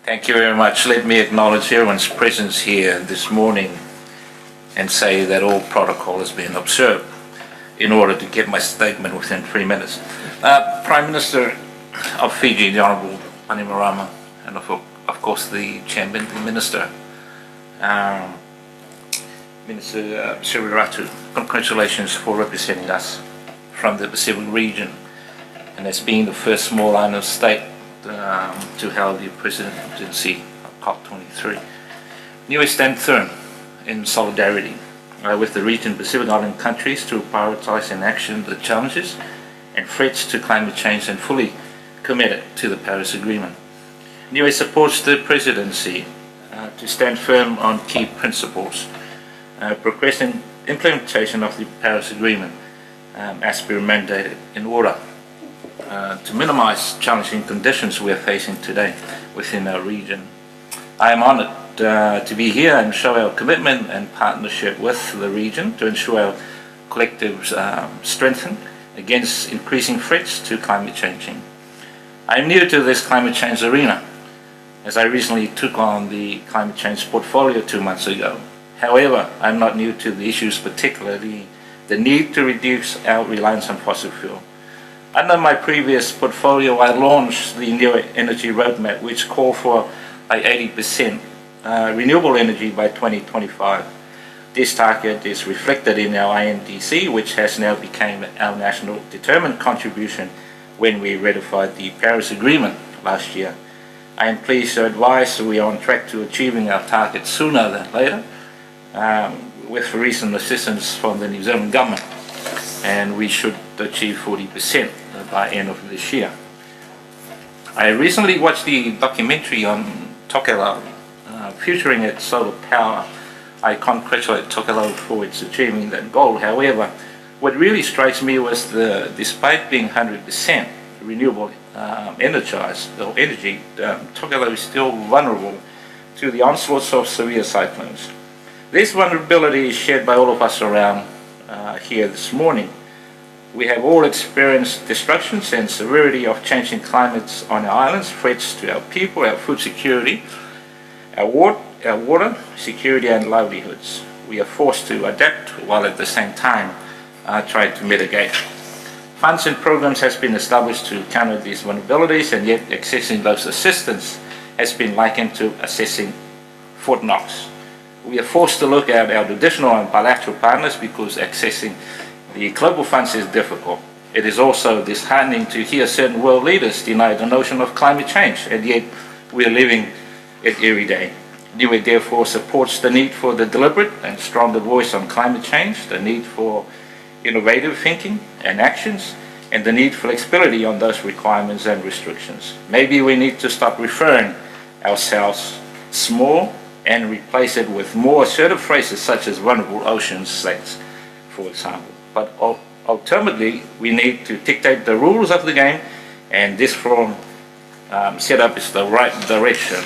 Thank you very much. Let me acknowledge everyone's presence here this morning and say that all protocol has been observed in order to get my statement within 3 minutes. Prime Minister of Fiji, the Honourable Bainimarama, and of course the Chairman, the Minister, Minister Siriratu, congratulations for representing us from the Pacific region, and as being the first small island state to hold the presidency of COP23. Niue stand firm in solidarity with the region Pacific Island countries to prioritise in action the challenges and threats to climate change and fully committed to the Paris Agreement. Niue supports the presidency to stand firm on key principles, progressing implementation of the Paris Agreement as per mandated in order to minimise challenging conditions we are facing today within our region. I am honoured to be here and show our commitment and partnership with the region to ensure our collective strengthen against increasing threats to climate change. I am new to this climate change arena, as I recently took on the climate change portfolio 2 months ago. However, I am not new to the issues, particularly the need to reduce our reliance on fossil fuel. Under my previous portfolio, I launched the Niue Energy Roadmap, which called for 80% renewable energy by 2025. This target is reflected in our INDC, which has now become our national determined contribution when we ratified the Paris Agreement last year. I am pleased to advise we are on track to achieving our target sooner than later, with recent assistance from the New Zealand government, and we should achieve 40% by end of this year. I recently watched the documentary on Talelagithe, featuring its solar power. I congratulate Talelagithe for its achieving that goal. However, what really strikes me was despite being 100% renewable energized or energy, Talelagithe is still vulnerable to the onslaughts of severe cyclones. This vulnerability is shared by all of us around here this morning. We have all experienced destructions and severity of changing climates on our islands, threats to our people, our food security, our water security and livelihoods. We are forced to adapt while at the same time trying to mitigate. Funds and programs has been established to counter these vulnerabilities, and yet accessing those assistance has been likened to assessing Fort Knox. We are forced to look at our traditional and bilateral partners because accessing the global funds is difficult. It is also disheartening to hear certain world leaders deny the notion of climate change, and yet we are living it every day. Niue therefore supports the need for the deliberate and stronger voice on climate change, the need for innovative thinking and actions, and the need for flexibility on those requirements and restrictions. Maybe we need to stop referring ourselves small and replace it with more assertive phrases such as vulnerable ocean states, for example. But ultimately, we need to dictate the rules of the game, and this forum setup is the right direction.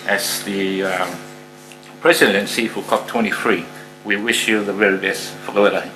As the presidency for COP23, we wish you the very best. Whakawerai.